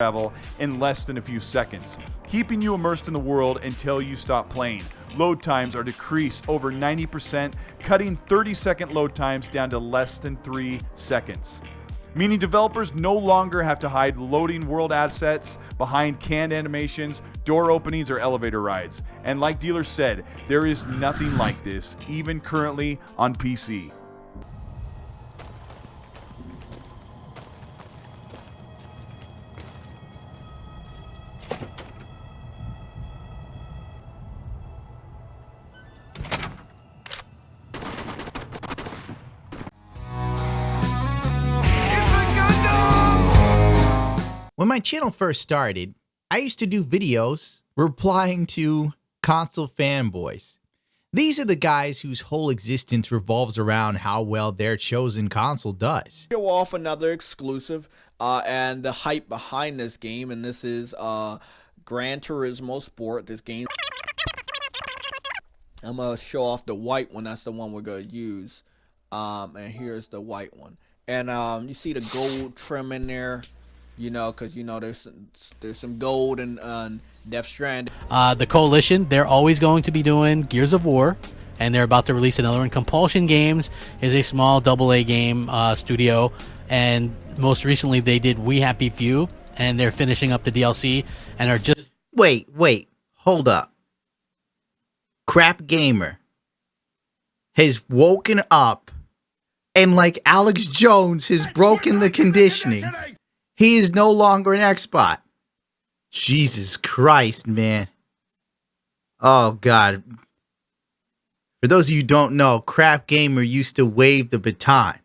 travel in less than a few seconds, keeping you immersed in the world until you stop playing. Load times are decreased over 90%, cutting 30-second load times down to less than 3 seconds. Meaning developers no longer have to hide loading world assets behind canned animations, door openings, or elevator rides. And like Dealer said, there is nothing like this, even currently on PC. When my channel first started, I used to do videos replying to console fanboys. These are the guys whose whole existence revolves around how well their chosen console does. Show off another exclusive and the hype behind this game, and this is Gran Turismo Sport. This game, I'm gonna show off the white one. That's the one we're gonna use, and here's the white one. And you see the gold trim in there. You know, because you know there's some gold and Death Stranding. The Coalition, they're always going to be doing Gears of War, and they're about to release another one. Compulsion Games is a small AA game studio, and most recently they did We Happy Few, and they're finishing up the DLC and are just... Wait, hold up. Crap Gamer has woken up and like Alex Jones has broken the conditioning. He is no longer an Xbot. Jesus Christ, man. Oh, God. For those of you who don't know, Crap Gamer used to wave the baton.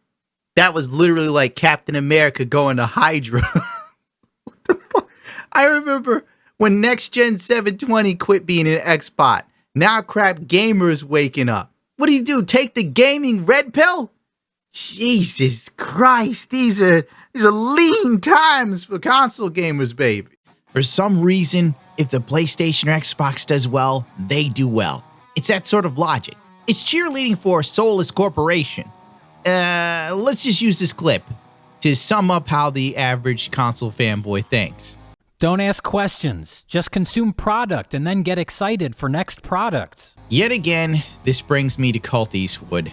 That was literally like Captain America going to Hydra. What the fuck? I remember when Next Gen 720 quit being an Xbot. Now Crap Gamer is waking up. What do? Take the gaming red pill? Jesus Christ, these are lean times for console gamers, baby. For some reason, if the PlayStation or Xbox does well, they do well. It's that sort of logic. It's cheerleading for a soulless corporation. Let's just use this clip to sum up how the average console fanboy thinks. Don't ask questions. Just consume product and then get excited for next product. Yet again, this brings me to Cult Eastwood.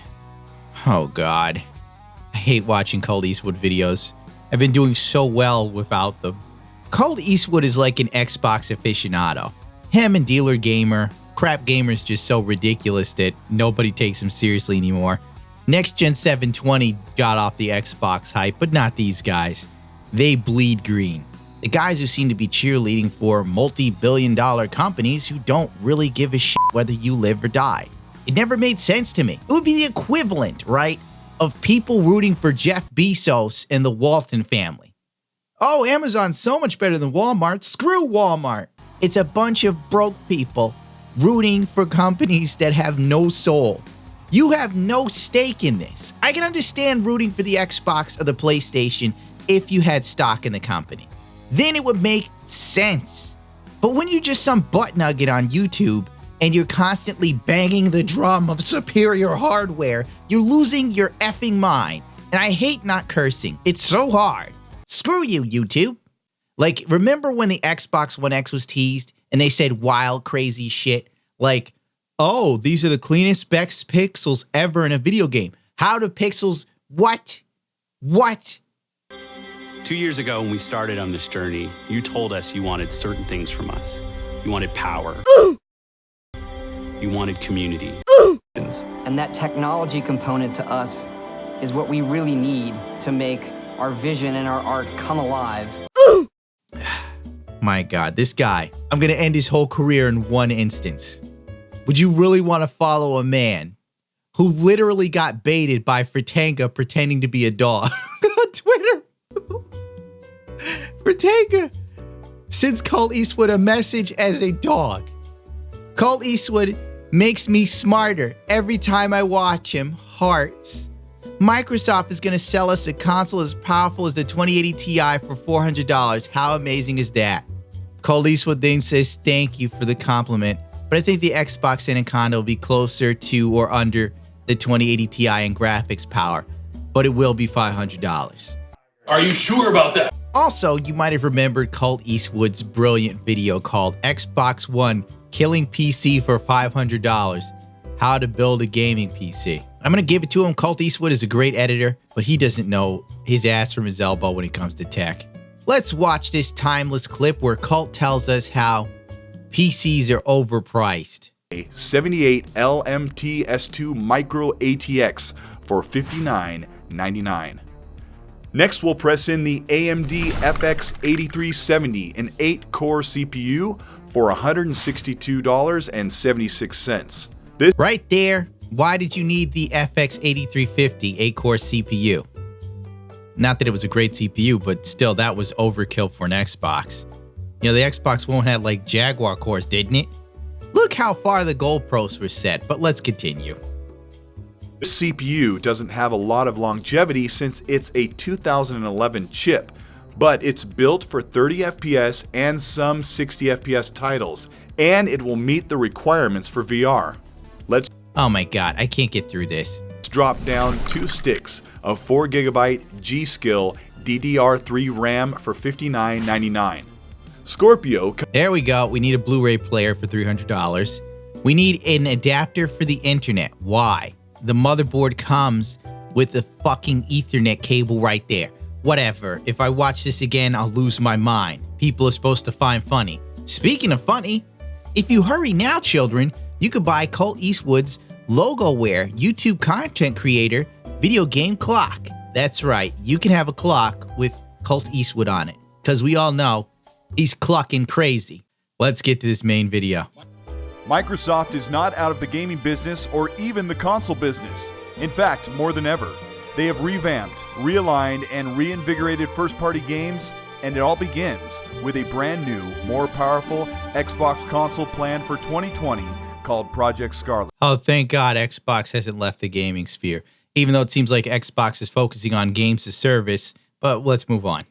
Oh, God. I hate watching Cult Eastwood videos. I've been doing so well without them. Cult Eastwood is like an Xbox aficionado. Him and Dealer Gamer. Crap Gamer's just so ridiculous that nobody takes him seriously anymore. Next Gen 720 got off the Xbox hype, but not these guys. They bleed green. The guys who seem to be cheerleading for multi-billion-dollar companies who don't really give a shit whether you live or die. It never made sense to me. It would be the equivalent, right, of people rooting for Jeff Bezos and the Walton family. Oh, Amazon's so much better than Walmart. Screw Walmart. It's a bunch of broke people rooting for companies that have no soul. You have no stake in this. I can understand rooting for the Xbox or the PlayStation if you had stock in the company. Then it would make sense. But when you're just some butt nugget on YouTube and you're constantly banging the drum of superior hardware, you're losing your effing mind. And I hate not cursing. It's so hard. Screw you, YouTube. Like, remember when the Xbox One X was teased and they said wild, crazy shit? Like, oh, these are the cleanest best pixels ever in a video game. How do pixels... What? 2 years ago when we started on this journey, you told us you wanted certain things from us. You wanted power. You wanted community. And that technology component to us is what we really need to make our vision and our art come alive. My God, this guy. I'm going to end his whole career in one instance. Would you really want to follow a man who literally got baited by Fratanga pretending to be a dog on Twitter? Fratanga sends Cult Eastwood a message as a dog. Cult Eastwood makes me smarter every time I watch him. Hearts. Microsoft is going to sell us a console as powerful as the 2080 Ti for $400. How amazing is that? Cult Eastwood then says thank you for the compliment, but I think the Xbox Anaconda will be closer to or under the 2080 Ti in graphics power, but it will be $500. Are you sure about that? Also, you might have remembered Colt Eastwood's brilliant video called Xbox One Killing PC for $500. How to build a gaming PC. I'm gonna give it to him. Colt Eastwood is a great editor, but he doesn't know his ass from his elbow when it comes to tech. Let's watch this timeless clip where Colt tells us how PCs are overpriced. A 78 LMT S2 Micro ATX for $59.99. Next, we'll press in the AMD FX 8370, an 8-core CPU for $162.76. This Right there, why did you need the FX 8350 8-core CPU? Not that it was a great CPU, but still, that was overkill for an Xbox. You know, the Xbox One had like Jaguar cores, didn't it? Look how far the goalposts were set, but let's continue. CPU doesn't have a lot of longevity since it's a 2011 chip, but it's built for 30 FPS and some 60 FPS titles, and it will meet the requirements for VR. Let's Oh my god, I can't get through this. drop down 2 sticks of 4GB G-Skill DDR3 RAM for $59.99. Scorpio. There we go. We need a Blu-ray player for $300. We need an adapter for the internet. Why? The motherboard comes with the fucking Ethernet cable right there. Whatever. If I watch this again, I'll lose my mind. People are supposed to find funny. Speaking of funny, if you hurry now, children, you could buy Colt Eastwood's LogoWare YouTube content creator video game clock. That's right. You can have a clock with Colt Eastwood on it, because we all know he's clucking crazy. Let's get to this main video. Microsoft is not out of the gaming business or even the console business. In fact, more than ever, they have revamped, realigned, and reinvigorated first-party games, and it all begins with a brand new, more powerful Xbox console planned for 2020 called Project Scarlett. Oh, thank God Xbox hasn't left the gaming sphere, even though it seems like Xbox is focusing on games as service, but let's move on.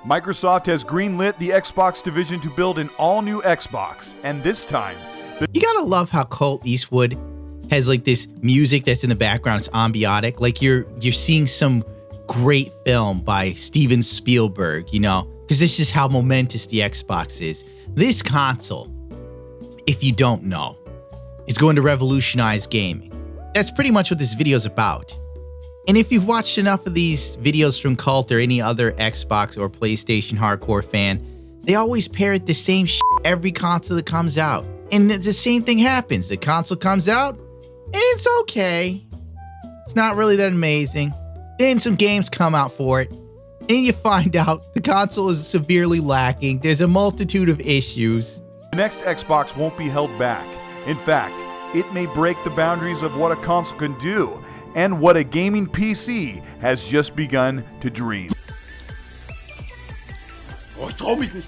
Microsoft has greenlit the Xbox division to build an all-new Xbox, and this time, You gotta love how Colt Eastwood has like this music that's in the background. It's ambiotic, like you're seeing some great film by Steven Spielberg, you know, because this is how momentous the Xbox is. This console, if you don't know, is going to revolutionize gaming. That's pretty much what this video is about. And if you've watched enough of these videos from Colt or any other Xbox or PlayStation hardcore fan, they always parrot the same shit every console that comes out. And the same thing happens. The console comes out, and it's okay. It's not really that amazing. Then some games come out for it, and you find out the console is severely lacking. There's a multitude of issues. the next Xbox won't be held back. In fact, it may break the boundaries of what a console can do and what a gaming PC has just begun to dream. Oh, ich trau mich nicht.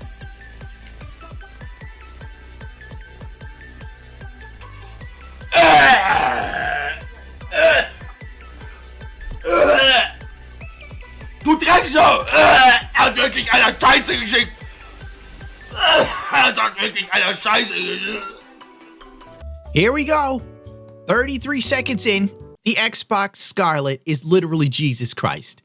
Du Drecksau! Er hat wirklich einer Scheiße geschickt! Er hat wirklich einer Scheiße geschickt! Here we go. 33 seconds in, the Xbox Scarlett is literally Jesus Christ.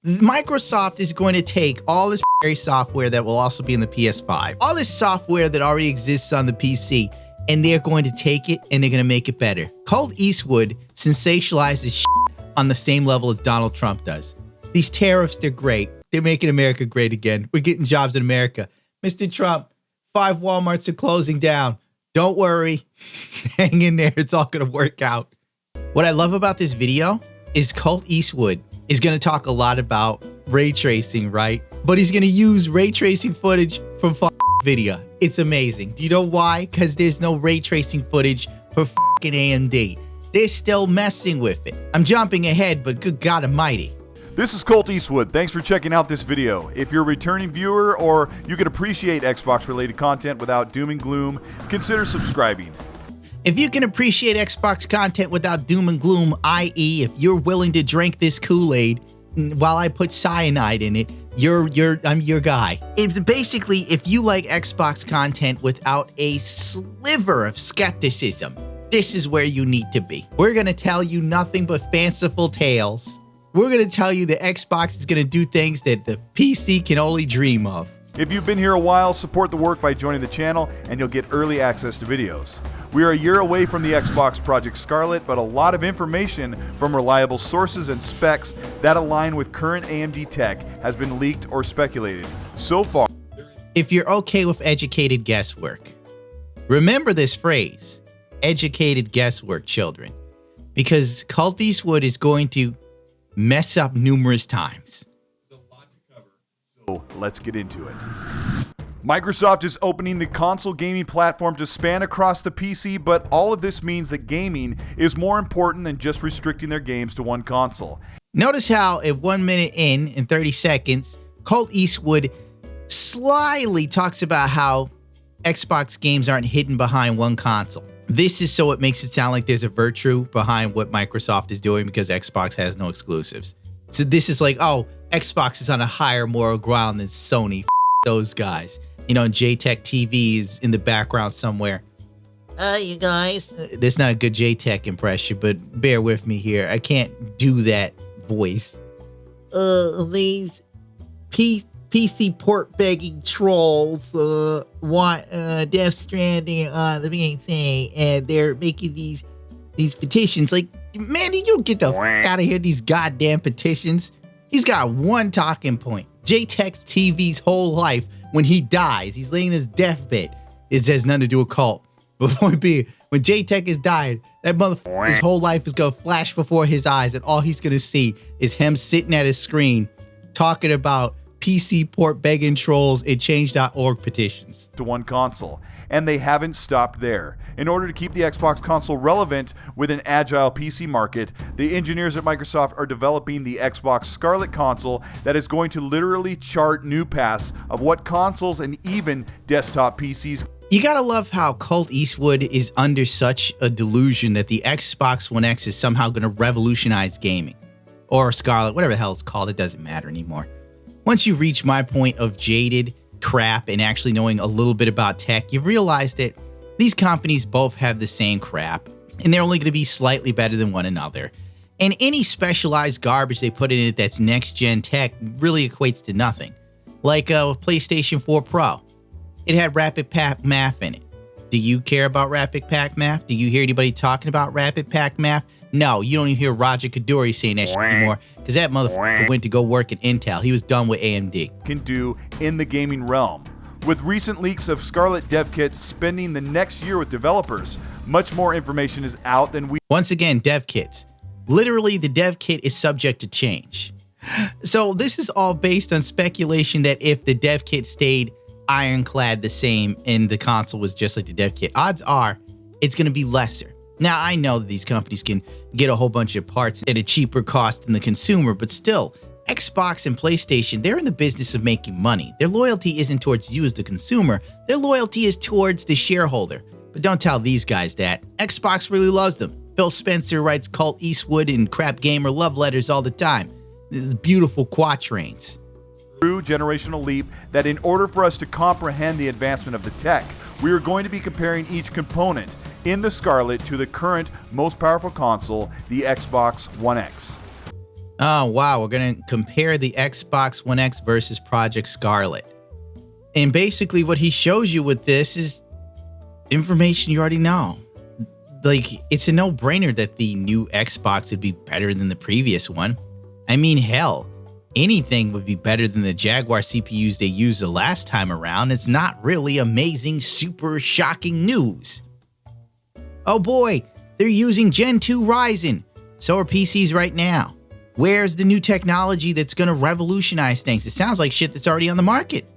Microsoft is going to take all this software that will also be in the PS5, all this software that already exists on the PC, and they're going to take it and they're going to make it better. Colt Eastwood sensationalizes on the same level as Donald Trump does. These tariffs, they're great. They're making America great again. We're getting jobs in America. Mr. Trump, 5 Walmarts are closing down. Don't worry. Hang in there. It's all going to work out. What I love about this video is Colt Eastwood is going to talk a lot about ray tracing, right? But he's going to use ray tracing footage from video. It's amazing. Do you know why? Because there's no ray tracing footage for AMD. They're still messing with it. I'm jumping ahead, but good God almighty. This is Colt Eastwood. Thanks for checking out this video. If you're a returning viewer or you can appreciate Xbox-related content without doom and gloom, consider subscribing. If you can appreciate Xbox content without doom and gloom, i.e. if you're willing to drink this Kool-Aid while I put cyanide in it, I'm your guy. It's basically, if you like Xbox content without a sliver of skepticism, this is where you need to be. We're gonna tell you nothing but fanciful tales we're going to tell you the Xbox is going to do things that the PC can only dream of. If you've been here a while, support the work by joining the channel and you'll get early access to videos. We are a year away from the Xbox Project Scarlett, but a lot of information from reliable sources and specs that align with current AMD tech has been leaked or speculated. So far, if you're okay with educated guesswork, remember this phrase, educated guesswork, children, because Cult Eastwood is going to mess up numerous times. So let's get into it. Microsoft is opening the console gaming platform to span across the PC, but all of this means that gaming is more important than just restricting their games to one console. Notice how at 1 minute in 30 seconds, Cult Eastwood slyly talks about how Xbox games aren't hidden behind one console. This is so it makes it sound like there's a virtue behind what Microsoft is doing because Xbox has no exclusives. So this is like, oh, Xbox is on a higher moral ground than Sony. Those guys. You know, JTech TV is in the background somewhere. You guys. That's not a good JTech impression, but bear with me here. I can't do that voice. These PC port begging trolls want Death Stranding on the PC, and they're making these petitions. Like, man, you get the f out of here, these goddamn petitions. He's got one talking point. JTech's TV's whole life, when he dies, he's laying in his deathbed. It has nothing to do with cult. But point being, when JTech has died, that motherfucker, his whole life is going to flash before his eyes, and all he's going to see is him sitting at his screen talking about PC port begging trolls and change.org petitions. To one console. And they haven't stopped there. In order to keep the Xbox console relevant with an agile PC market, the engineers at Microsoft are developing the Xbox Scarlett console that is going to literally chart new paths of what consoles and even desktop PCs. You gotta love how Cult Eastwood is under such a delusion that the Xbox One X is somehow gonna revolutionize gaming. Or Scarlett, whatever the hell it's called, it doesn't matter anymore. Once you reach my point of jaded crap and actually knowing a little bit about tech, you realize that these companies both have the same crap, and they're only going to be slightly better than one another. And any specialized garbage they put in it that's next-gen tech really equates to nothing. Like PlayStation 4 Pro. It had Rapid Pack Math in it. Do you care about Rapid Pack Math? Do you hear anybody talking about Rapid Pack Math? No, you don't even hear Roger Kaduri saying that shit anymore, because that motherfucker went to go work at Intel. He was done with AMD. Can do in the gaming realm. With recent leaks of Scarlett dev kits spending the next year with developers, much more information is out than we. Once again, dev kits. Literally, the dev kit is subject to change. So this is all based on speculation that if the dev kit stayed ironclad the same and the console was just like the dev kit, odds are it's going to be lesser. Now, I know that these companies can get a whole bunch of parts at a cheaper cost than the consumer, but still, Xbox and PlayStation, they're in the business of making money. Their loyalty isn't towards you as the consumer. Their loyalty is towards the shareholder. But don't tell these guys that. Xbox really loves them. Phil Spencer writes Cult Eastwood and Crap Gamer love letters all the time. This is beautiful quatrains. True generational leap that in order for us to comprehend the advancement of the tech, we are going to be comparing each component in the Scarlett to the current most powerful console, the Xbox One X. Oh, wow. We're going to compare the Xbox One X versus Project Scarlett. And basically what he shows you with this is information you already know. Like, it's a no-brainer that the new Xbox would be better than the previous one. I mean, hell, anything would be better than the Jaguar CPUs they used the last time around. It's not really amazing, super shocking news. Oh boy, they're using Gen 2 Ryzen. So are PCs right now. Where's the new technology that's going to revolutionize things? It sounds like shit that's already on the market.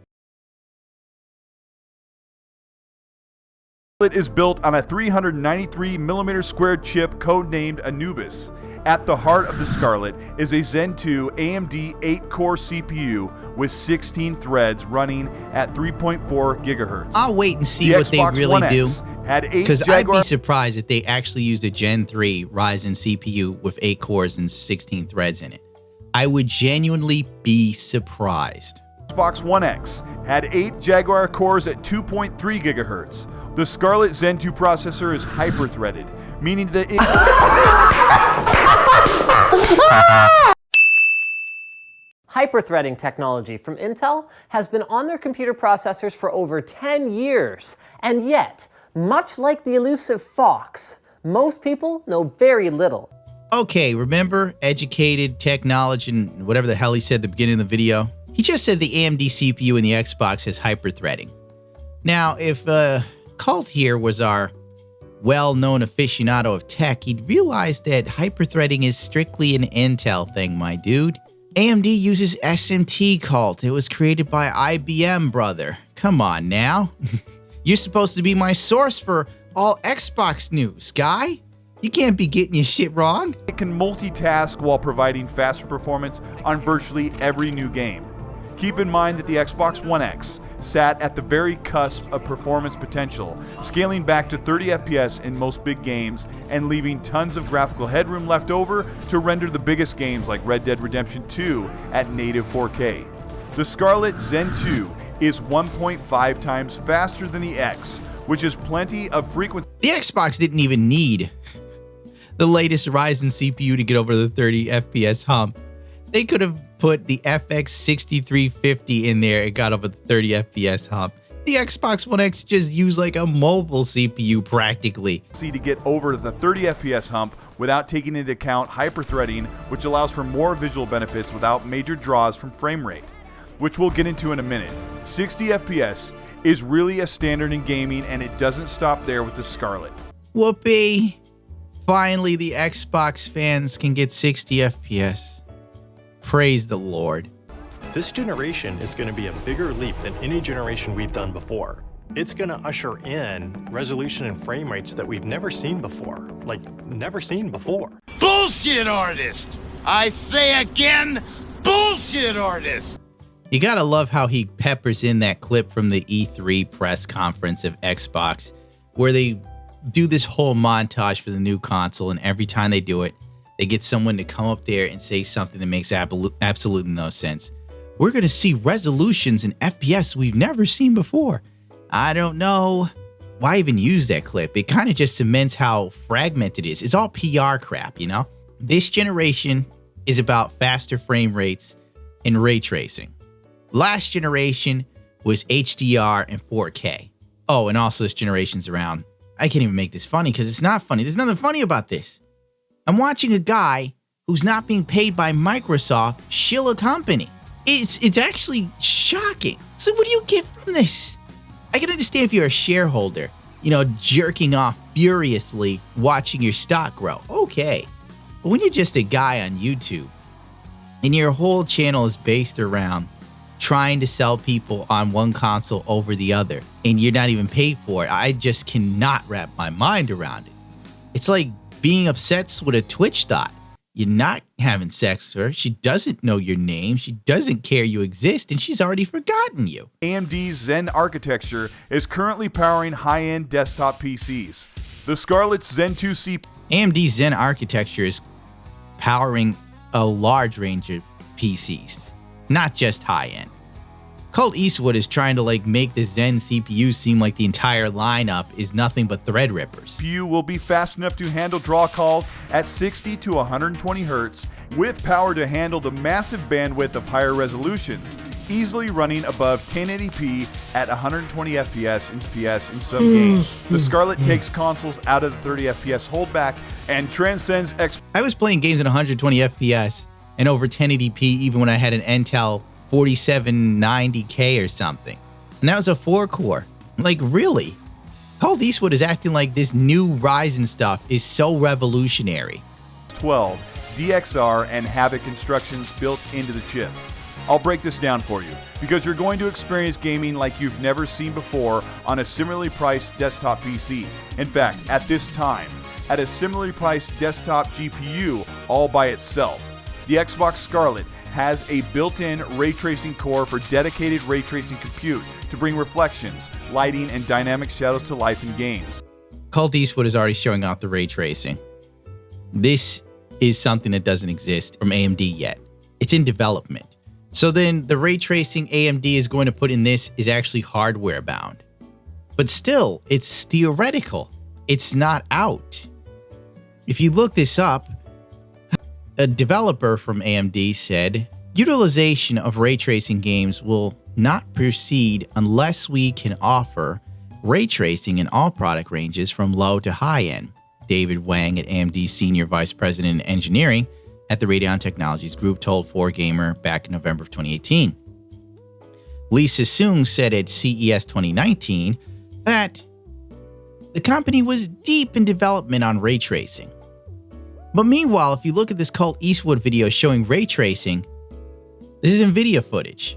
It is built on a 393mm squared chip codenamed Anubis. At the heart of the Scarlett is a Zen 2 AMD 8-core CPU with 16 threads running at 3.4 gigahertz. I'll wait and see what they really One do. Had 8 Because I'd Jaguar be surprised if they actually used a Gen 3 Ryzen CPU with 8 cores and 16 threads in it. I would genuinely be surprised. Xbox One X had 8 Jaguar cores at 2.3 gigahertz. The Scarlett Zen 2 processor is hyper-threaded, meaning that it Hyperthreading technology from Intel has been on their computer processors for over 10 years. And yet, much like the elusive Fox, most people know very little. Okay, remember educated tech knowledge and whatever the hell he said at the beginning of the video? He just said the AMD CPU in the Xbox has hyperthreading. Now, if Cult here was our well-known aficionado of tech, he'd realize that hyperthreading is strictly an Intel thing, my dude. AMD uses SMT, Cult. It was created by IBM, brother. Come on now. You're supposed to be my source for all Xbox news, guy. You can't be getting your shit wrong. It can multitask while providing faster performance on virtually every new game. Keep in mind that the Xbox One X sat at the very cusp of performance potential, scaling back to 30 FPS in most big games and leaving tons of graphical headroom left over to render the biggest games like Red Dead Redemption 2 at native 4K. The Scarlett Zen 2 is 1.5 times faster than the X, which is plenty of frequency. The Xbox didn't even need the latest Ryzen CPU to get over the 30 FPS hump. They could have put the FX 6350 in there. It got over the 30 FPS hump. The Xbox One X just used like a mobile CPU practically. To get over the 30 FPS hump without taking into account hyperthreading, which allows for more visual benefits without major draws from frame rate, which we'll get into in a minute. 60 FPS is really a standard in gaming, and it doesn't stop there with the Scarlett. Whoopee. Finally, the Xbox fans can get 60 FPS. Praise the Lord. This generation is going to be a bigger leap than any generation we've done before. It's going to usher in resolution and frame rates that we've never seen before. Like, never seen before. Bullshit artist! I say again, bullshit artist! You gotta love how he peppers in that clip from the E3 press conference of Xbox, where they do this whole montage for the new console, and every time they do it, they get someone to come up there and say something that makes absolutely no sense. We're going to see resolutions and FPS we've never seen before. I don't know why even use that clip. It kind of just cements how fragmented it is. It's all PR crap, you know? This generation is about faster frame rates and ray tracing. Last generation was HDR and 4K. Oh, and also this generation's around. I can't even make this funny because it's not funny. There's nothing funny about this. I'm watching a guy who's not being paid by Microsoft shill a company. It's actually shocking. So what do you get from this? I can understand if you're a shareholder, you know, jerking off furiously watching your stock grow. Okay. But when you're just a guy on YouTube and your whole channel is based around trying to sell people on one console over the other and you're not even paid for it, I just cannot wrap my mind around it. It's like being upset with a Twitch thought. You're not having sex with her. She doesn't know your name. She doesn't care you exist, and she's already forgotten you. AMD's Zen architecture is currently powering high-end desktop PCs. The Scarlett's Zen 2 CPU. AMD's Zen architecture is powering a large range of PCs, not just high-end. Colt Eastwood is trying to make the Zen CPU seem like the entire lineup is nothing but thread rippers. CPU will be fast enough to handle draw calls at 60 to 120 Hz with power to handle the massive bandwidth of higher resolutions, easily running above 1080p at 120 FPS in some games. The Scarlett takes consoles out of the 30 FPS holdback and transcends I was playing games at 120 FPS and over 1080p even when I had an Intel 4790K or something. And that was a 4-core. Really? Colt Eastwood is acting like this new Ryzen stuff is so revolutionary. 12 DXR and Havoc instructions built into the chip. I'll break this down for you because you're going to experience gaming like you've never seen before on a similarly priced desktop PC. In fact, at this time, at a similarly priced desktop GPU all by itself. The Xbox Scarlett has a built-in ray tracing core for dedicated ray tracing compute to bring reflections, lighting, and dynamic shadows to life in games. Colt Eastwood is already showing off the ray tracing. This is something that doesn't exist from AMD yet. It's in development. So then the ray tracing AMD is going to put in this is actually hardware bound. But still, it's theoretical. It's not out. If you look this up, a developer from AMD said Utilization of ray tracing games will not proceed unless we can offer ray tracing in all product ranges from low to high end. David Wang at AMD Senior Vice President of Engineering at the Radeon Technologies Group told 4Gamer back in November of 2018. Lee Se-sung said at CES 2019 that the company was deep in development on ray tracing. But meanwhile, if you look at this Colt Eastwood video showing ray tracing, this is NVIDIA footage.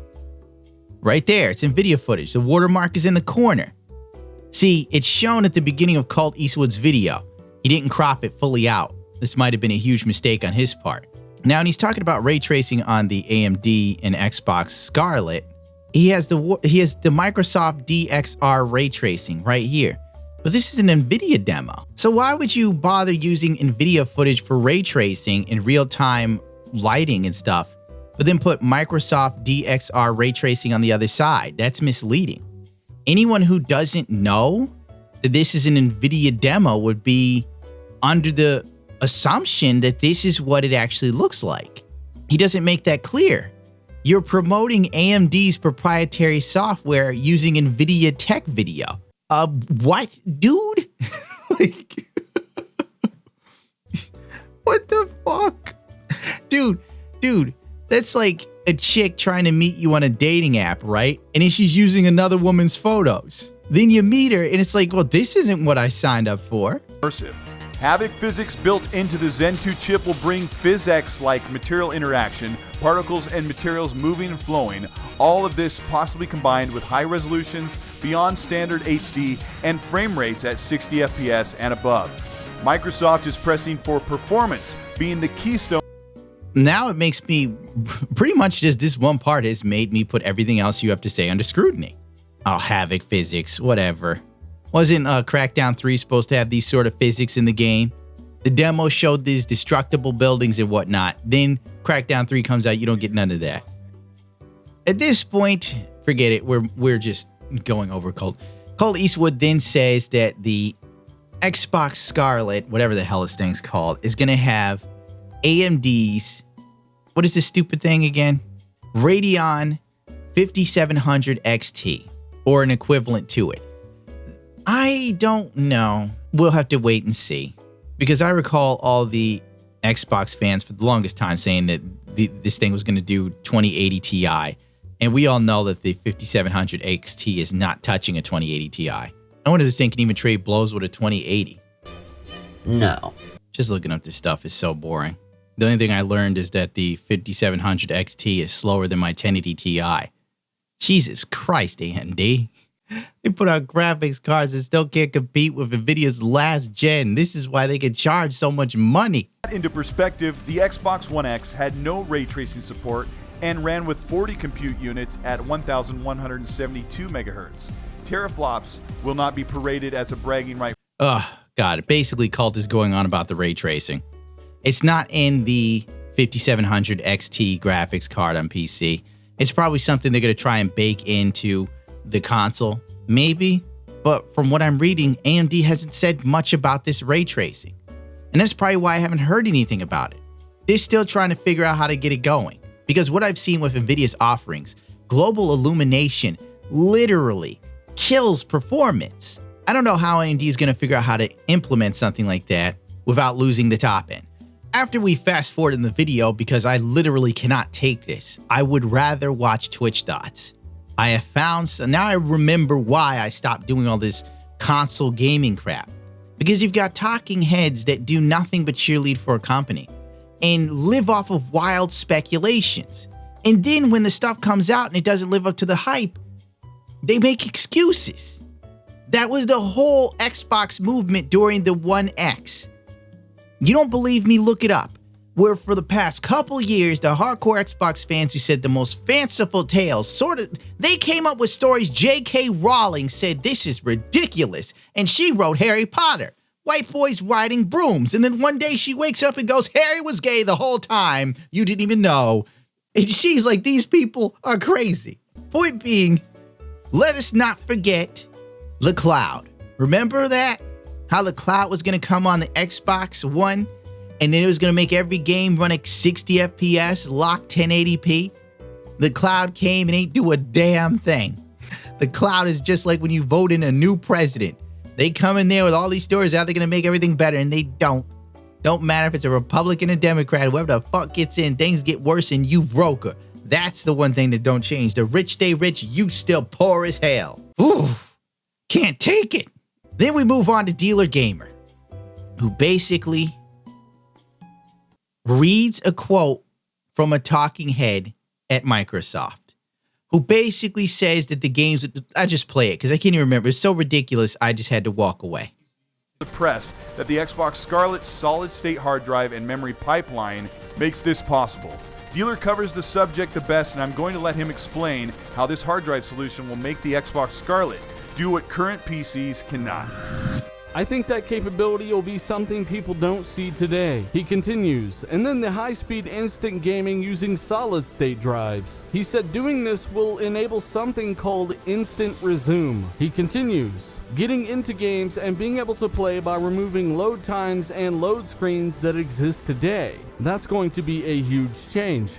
Right there, it's NVIDIA footage. The watermark is in the corner. See, it's shown at the beginning of Colt Eastwood's video. He didn't crop it fully out. This might have been a huge mistake on his part. Now, when he's talking about ray tracing on the AMD and Xbox Scarlett, he has the Microsoft DXR ray tracing right here. But this is an NVIDIA demo. So why would you bother using NVIDIA footage for ray tracing in real-time lighting and stuff, but then put Microsoft DXR ray tracing on the other side? That's misleading. Anyone who doesn't know that this is an NVIDIA demo would be under the assumption that this is what it actually looks like. He doesn't make that clear. You're promoting AMD's proprietary software using NVIDIA tech video. What, dude? Like, what the fuck? Dude, that's like a chick trying to meet you on a dating app, right? And then she's using another woman's photos. Then you meet her and it's like, well, this isn't what I signed up for. Havoc physics built into the Zen 2 chip will bring PhysX-like material interaction, particles and materials moving and flowing, all of this possibly combined with high resolutions beyond standard HD and frame rates at 60 FPS and above. Microsoft is pressing for performance, being the keystone. Now it makes me, pretty much just this one part has made me put everything else you have to say under scrutiny. Oh, Havoc physics, whatever. Wasn't Crackdown 3 supposed to have these sort of physics in the game? The demo showed these destructible buildings and whatnot. Then Crackdown 3 comes out, you don't get none of that. At this point, forget it. We're just going over Colt. Colt Eastwood then says that the Xbox Scarlett, whatever the hell this thing's called, is going to have AMD's, what is this stupid thing again? Radeon 5700 XT, or an equivalent to it. I don't know. We'll have to wait and see. Because I recall all the Xbox fans for the longest time saying that this thing was going to do 2080 Ti. And we all know that the 5700 XT is not touching a 2080 Ti. I wonder if this thing can even trade blows with a 2080. No. Just looking up this stuff is so boring. The only thing I learned is that the 5700 XT is slower than my 1080 Ti. Jesus Christ, AMD. They put out graphics cards that still can't compete with NVIDIA's last gen. This is why they can charge so much money. Into perspective, the Xbox One X had no ray tracing support and ran with 40 compute units at 1,172 megahertz. Teraflops will not be paraded as a bragging right. Ugh, God, basically Cult is going on about the ray tracing. It's not in the 5700 XT graphics card on PC. It's probably something they're going to try and bake into the console, maybe. But from what I'm reading, AMD hasn't said much about this ray tracing. And that's probably why I haven't heard anything about it. They're still trying to figure out how to get it going. Because what I've seen with NVIDIA's offerings, global illumination literally kills performance. I don't know how AMD is going to figure out how to implement something like that without losing the top end. After we fast forward in the video, because I literally cannot take this, I would rather watch Twitch dots. I have found, so now I remember why I stopped doing all this console gaming crap. Because you've got talking heads that do nothing but cheerlead for a company and live off of wild speculations. And then when the stuff comes out and it doesn't live up to the hype, they make excuses. That was the whole Xbox movement during the One X. You don't believe me? Look it up. Where for the past couple years, the hardcore Xbox fans who said the most fanciful tales, they came up with stories. J.K. Rowling said this is ridiculous, and she wrote Harry Potter. White boys riding brooms, and then one day she wakes up and goes, Harry was gay the whole time. You didn't even know. And she's like, these people are crazy. Point being, let us not forget the cloud. Remember that? How the cloud was going to come on the Xbox One? and then it was going to make every game run at 60 FPS, locked 1080p. The cloud came and ain't do a damn thing. The cloud is just like when you vote in a new president. They come in there with all these stories how they're going to make everything better, and they don't. Don't matter if it's a Republican or Democrat, whoever the fuck gets in, things get worse and you broke her. That's the one thing that don't change. The rich stay rich, you still poor as hell. Ooh, can't take it. Then we move on to Dealer Gamer, who basically reads a quote from a talking head at Microsoft, who basically says that the games, I just play it because I can't even remember. It's so ridiculous, I just had to walk away. The press that the Xbox Scarlett solid-state hard drive and memory pipeline makes this possible. Dealer covers the subject the best, and I'm going to let him explain how this hard drive solution will make the Xbox Scarlett do what current PCs cannot. I think that capability will be something people don't see today. He continues, and then the high-speed instant gaming using solid-state drives. He said doing this will enable something called instant resume. He continues, getting into games and being able to play by removing load times and load screens that exist today. That's going to be a huge change.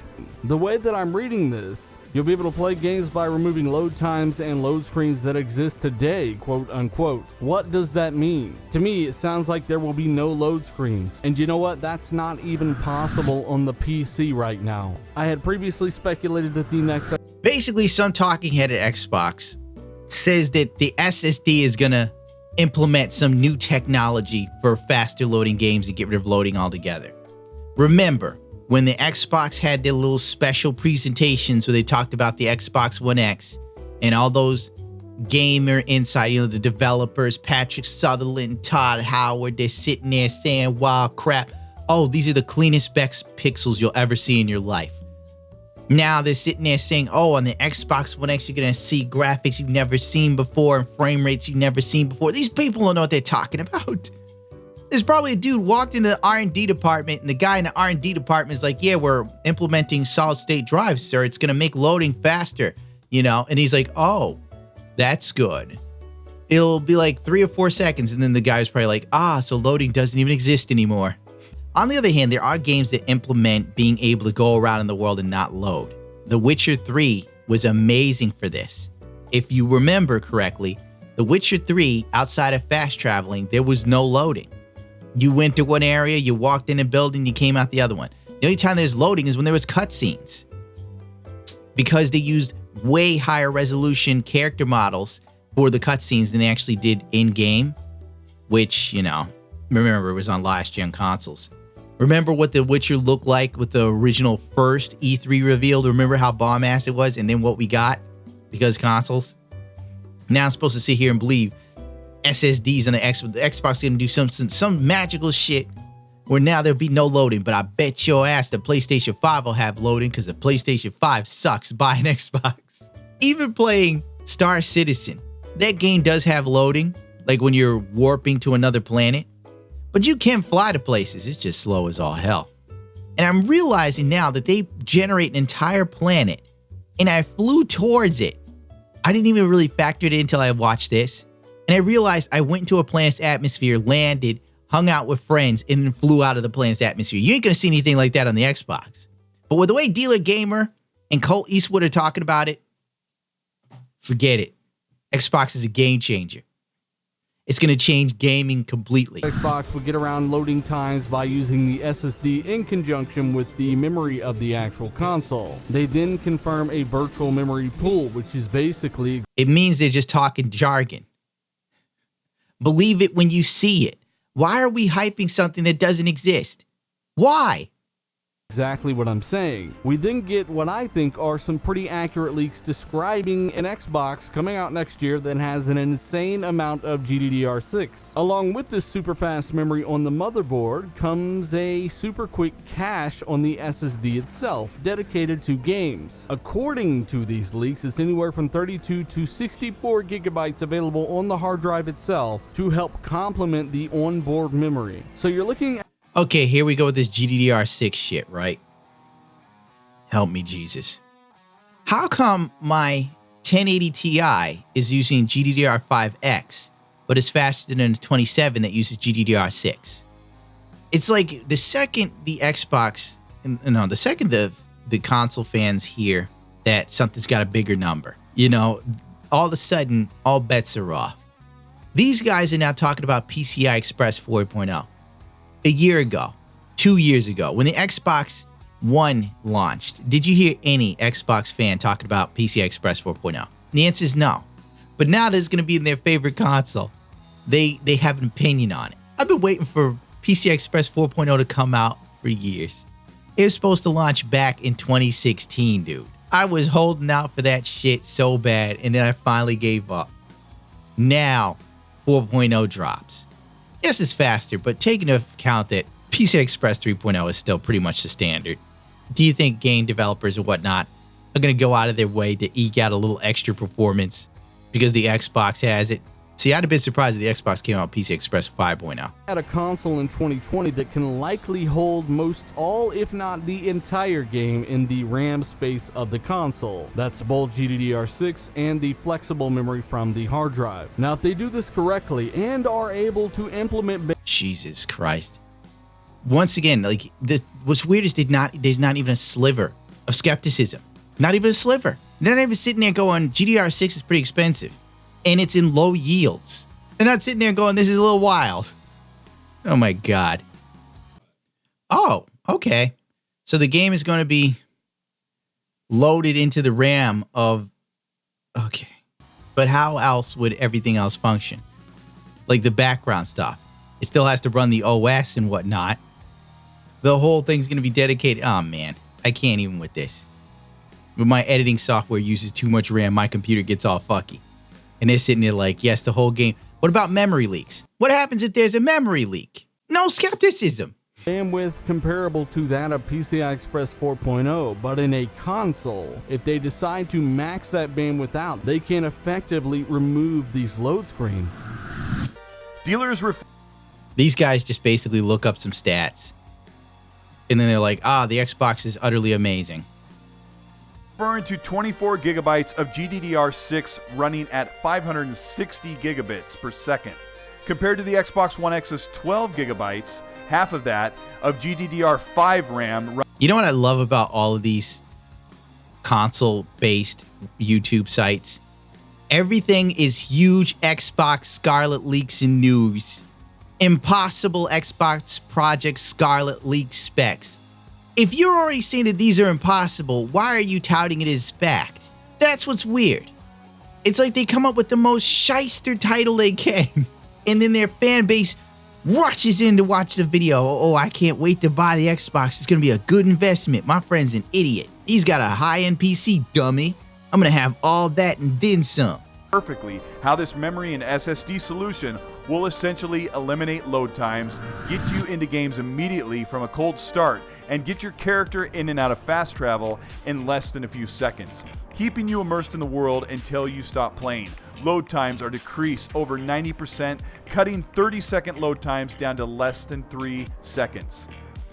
The way that I'm reading this, you'll be able to play games by removing load times and load screens that exist today, quote unquote. What does that mean? To me, it sounds like there will be no load screens. And you know what? That's not even possible on the PC right now. I had previously speculated that the next... Basically, some talking head at Xbox says that the SSD is going to implement some new technology for faster loading games and get rid of loading altogether. Remember, when the Xbox had their little special presentations where they talked about the Xbox One X and all those gamer inside, you know, the developers, Patrick Sutherland, Todd Howard, they're sitting there saying, wow, crap. Oh, these are the cleanest pixels you'll ever see in your life. Now they're sitting there saying, oh, on the Xbox One X, you're going to see graphics you've never seen before and frame rates you've never seen before. These people don't know what they're talking about. There's probably a dude walked into the R&D department, and the guy in the R&D department is like, yeah, we're implementing solid-state drives, sir. It's going to make loading faster, you know? And he's like, oh, that's good. It'll be like 3 or 4 seconds, and then the guy's probably like, so loading doesn't even exist anymore. On the other hand, there are games that implement being able to go around in the world and not load. The Witcher 3 was amazing for this. If you remember correctly, The Witcher 3, outside of fast traveling, there was no loading. You went to one area, you walked in a building, you came out the other one. The only time there's loading is when there was cutscenes. Because they used way higher resolution character models for the cutscenes than they actually did in-game. Which, you know, remember, it was on last-gen consoles. Remember what The Witcher looked like with the original first E3 reveal? Remember how bomb-ass it was? And then what we got? Because consoles? Now I'm supposed to sit here and believe SSDs on the Xbox is going to do some magical shit where now there'll be no loading. But I bet your ass the PlayStation 5 will have loading because the PlayStation 5 sucks. Buy an Xbox. Even playing Star Citizen, that game does have loading, like when you're warping to another planet. But you can fly to places. It's just slow as all hell. And I'm realizing now that they generate an entire planet, and I flew towards it. I didn't even really factor it in until I watched this. And I realized I went into a planet's atmosphere, landed, hung out with friends, and then flew out of the planet's atmosphere. You ain't gonna see anything like that on the Xbox. But with the way Dealer Gamer and Colt Eastwood are talking about it, forget it. Xbox is a game changer. It's going to change gaming completely. Xbox would get around loading times by using the SSD in conjunction with the memory of the actual console. They then confirm a virtual memory pool, which is basically... It means they're just talking jargon. Believe it when you see it. Why are we hyping something that doesn't exist? Why? Exactly what I'm saying. We then get what I think are some pretty accurate leaks describing an Xbox coming out next year that has an insane amount of GDDR6. Along with this super fast memory on the motherboard comes a super quick cache on the SSD itself, dedicated to games. According to these leaks, it's anywhere from 32 to 64 gigabytes available on the hard drive itself to help complement the onboard memory. So you're looking at... Okay, here we go with this GDDR6 shit, right? Help me, Jesus. How come my 1080 Ti is using GDDR5X, but it's faster than the 27 that uses GDDR6? It's like the second the Xbox, no, the second the console fans hear that something's got a bigger number, you know, all of a sudden, all bets are off. These guys are now talking about PCI Express 4.0. A year ago, 2 years ago, when the Xbox One launched, did you hear any Xbox fan talking about PCI Express 4.0? The answer is no. But now that it's going to be in their favorite console, they have an opinion on it. I've been waiting for PCI Express 4.0 to come out for years. It was supposed to launch back in 2016, dude. I was holding out for that shit so bad, and then I finally gave up. Now, 4.0 drops. Yes, it's faster, but taking into account that PCI Express 3.0 is still pretty much the standard, do you think game developers and whatnot are going to go out of their way to eke out a little extra performance because the Xbox has it? See, I'd have been surprised if the Xbox came out with PCI Express 5.0. At a console in 2020 that can likely hold most all, if not the entire game in the RAM space of the console. That's both GDDR6 and the flexible memory from the hard drive. Now, if they do this correctly and are able to implement... Jesus Christ. Once again, like, what's weird is there's not even a sliver of skepticism. Not even a sliver. They're not even sitting there going, GDDR6 is pretty expensive. And it's in low yields. They're not sitting there going, this is a little wild. Oh my God. Oh, okay. So the game is going to be loaded into the RAM of... Okay. But how else would everything else function? Like the background stuff. It still has to run the OS and whatnot. The whole thing's going to be dedicated... Oh man, I can't even with this. When my editing software uses too much RAM, my computer gets all fucky. And they're sitting there like, yes, the whole game. What about memory leaks? What happens if there's a memory leak? No skepticism. Bandwidth comparable to that of PCI Express 4.0, but in a console, if they decide to max that bandwidth out, they can effectively remove these load screens. Dealers These guys just basically look up some stats. And then they're like, the Xbox is utterly amazing. referring to 24 gigabytes of GDDR6 running at 560 gigabits per second, compared to the Xbox One X's 12 gigabytes, half of that, of GDDR5 RAM. You know what I love about all of these console-based YouTube sites? Everything is huge Xbox Scarlett leaks and news. Impossible Xbox Project Scarlett leak specs. If you're already saying that these are impossible, why are you touting it as fact? That's what's weird. It's like they come up with the most shyster title they can, and then their fan base rushes in to watch the video. Oh, I can't wait to buy the Xbox. It's going to be a good investment. My friend's an idiot. He's got a high-end PC, dummy. I'm going to have all that and then some. Perfectly how this memory and SSD solution will essentially eliminate load times, get you into games immediately from a cold start, and get your character in and out of fast travel in less than a few seconds, keeping you immersed in the world until you stop playing. Load times are decreased over 90%, cutting 30-second load times down to less than 3 seconds.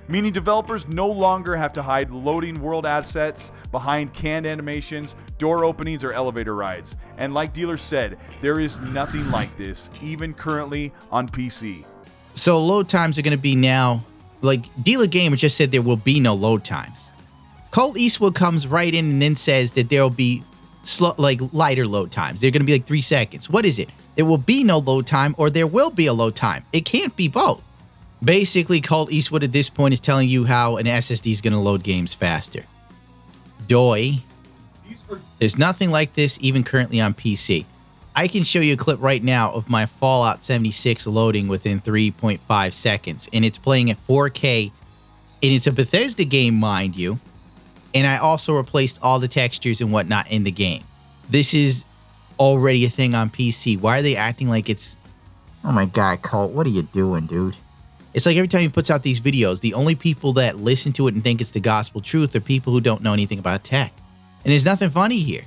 Meaning developers no longer have to hide loading world assets behind canned animations, door openings, or elevator rides. And like dealers said, there is nothing like this, even currently on PC. So load times are going to be now, like Dealer Gamer just said there will be no load times. Colt Eastwood comes right in and then says that there will be lighter load times. They're going to be like 3 seconds. What is it? There will be no load time or there will be a load time. It can't be both. Basically, Colt Eastwood at this point is telling you how an SSD is going to load games faster. Doi. There's nothing like this even currently on PC. I can show you a clip right now of my Fallout 76 loading within 3.5 seconds, and it's playing at 4K, and it's a Bethesda game, mind you, and I also replaced all the textures and whatnot in the game. This is already a thing on PC. Why are they acting like it's... Oh my god, Colt, what are you doing, dude? It's like every time he puts out these videos, the only people that listen to it and think it's the gospel truth are people who don't know anything about tech. And there's nothing funny here.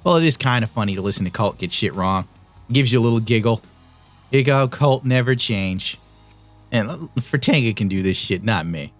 Well, it is kind of funny to listen to Colt get shit wrong. Gives you a little giggle. Here you go, Colt never change. And Fertanga can do this shit, not me.